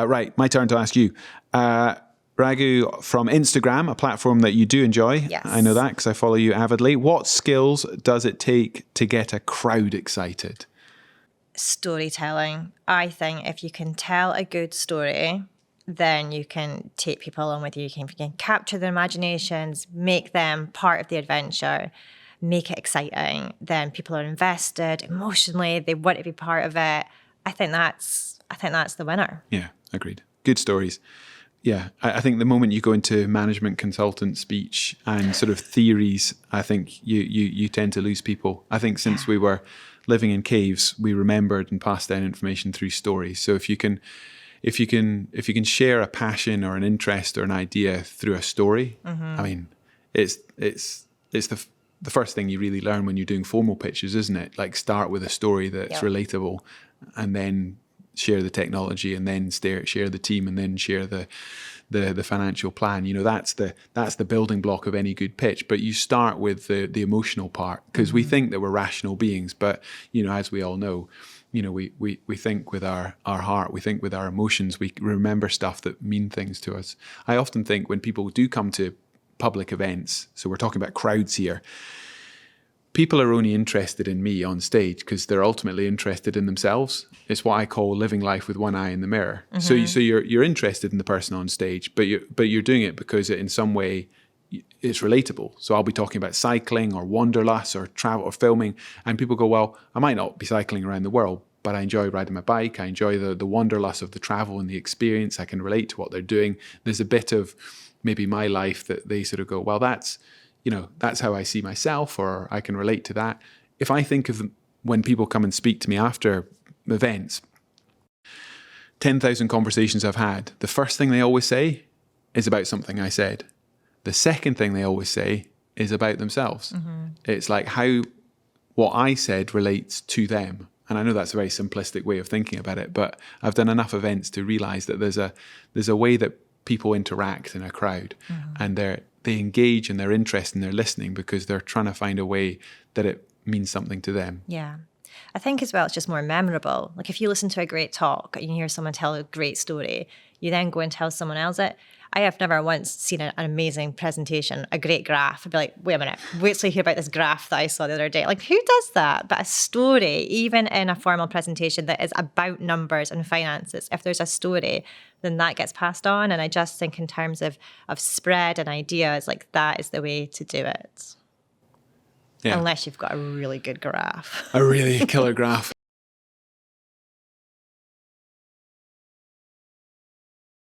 Right, my turn to ask you. Raghu, from Instagram, a platform that you do enjoy. Yes. I know that because I follow you avidly. What skills does it take to get a crowd excited? Storytelling. I think if you can tell a good story, then you can take people along with you. If you can capture their imaginations, make them part of the adventure, make it exciting, then people are invested emotionally, they want to be part of it. I think that's the winner. Yeah, agreed. Good stories. Yeah, I think the moment you go into management consultant speech and sort of theories, I think you tend to lose people. I think since we were living in caves, we remembered and passed down information through stories. So if you can share a passion or an interest or an idea through a story, I mean, it's the first thing you really learn when you're doing formal pitches, isn't it? Like, start with a story that's relatable, and then share the technology, and then share the team, and then share the financial plan. You know, that's the building block of any good pitch. But you start with the emotional part, because we think that we're rational beings, but you know, as we all know, you know, we think with our heart, we think with our emotions, we remember stuff that mean things to us. I often think when people do come to public events, so we're talking about crowds here, people are only interested in me on stage because they're ultimately interested in themselves. It's what I call living life with one eye in the mirror. So you're interested in the person on stage, but you're doing it because in some way it's relatable. So I'll be talking about cycling or wanderlust or travel or filming, and people go, well, I might not be cycling around the world, but I enjoy riding my bike. I enjoy the wanderlust of the travel and the experience. I can relate to what they're doing. There's a bit of maybe my life that they sort of go, well, that's how I see myself, or I can relate to that. If I think of when people come and speak to me after events, 10,000 conversations I've had, the first thing they always say is about something I said. The second thing they always say is about themselves. It's like how what I said relates to them. And I know that's a very simplistic way of thinking about it, but I've done enough events to realize that there's a way that people interact in a crowd, and they engage and they're interested and they're listening because they're trying to find a way that it means something to them. Yeah. I think as well, it's just more memorable. Like if you listen to a great talk and you hear someone tell a great story, you then go and tell someone else it. I have never once seen an amazing presentation, a great graph. I'd be like, wait a minute, wait till you hear about this graph that I saw the other day. Like, who does that? But a story, even in a formal presentation that is about numbers and finances, if there's a story, then that gets passed on. And I just think in terms of spread and ideas, like that is the way to do it. Yeah. Unless you've got a really good graph. A really killer graph.